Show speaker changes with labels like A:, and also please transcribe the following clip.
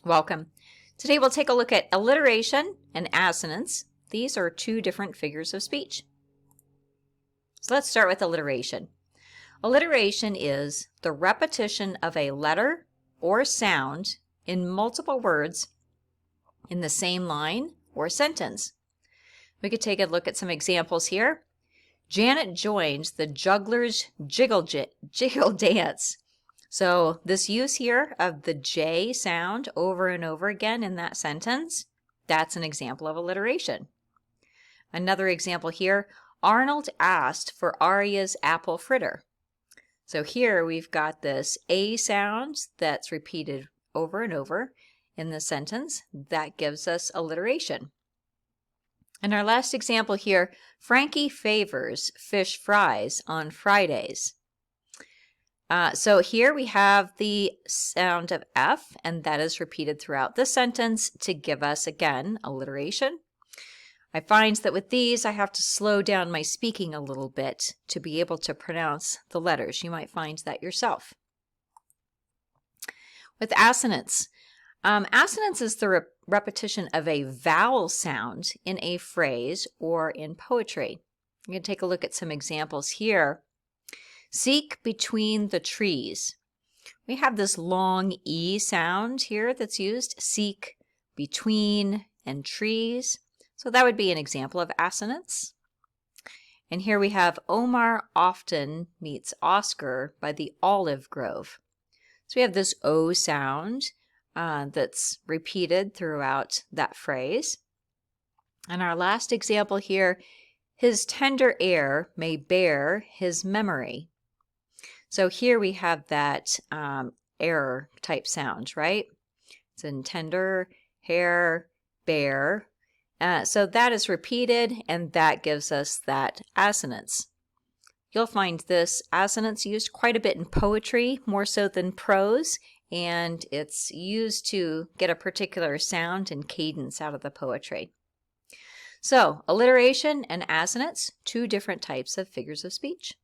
A: Welcome. Today we'll take a look at alliteration and assonance. These are two different figures of speech. So let's start with alliteration. Alliteration is the repetition of a letter or sound in multiple words in the same line or sentence. We could take a look at some examples here. Janet joins the juggler's jiggle dance. So this use here of the J sound over and over again in that sentence, that's an example of alliteration. Another example here, Arnold asked for Arya's apple fritter. So here we've got this A sound that's repeated over and over in the sentence. That gives us alliteration. And our last example here, Frankie favors fish fries on Fridays. So here we have the sound of F, and that is repeated throughout the sentence to give us, again, alliteration. I find that with these, I have to slow down my speaking a little bit to be able to pronounce the letters. You might find that yourself. With assonance, assonance is the repetition of a vowel sound in a phrase or in poetry. I'm going to take a look at some examples here. Seek between the trees. We have this long E sound here that's used. Seek, between, and trees. So that would be an example of assonance. And here we have Omar often meets Oscar by the olive grove. So we have this O sound that's repeated throughout that phrase. And our last example here, his tender air may bear his memory. So here we have that air type sound, right? It's in tender, hair, bear. So that is repeated, and that gives us that assonance. You'll find this assonance used quite a bit in poetry, more so than prose, and it's used to get a particular sound and cadence out of the poetry. So, alliteration and assonance, two different types of figures of speech.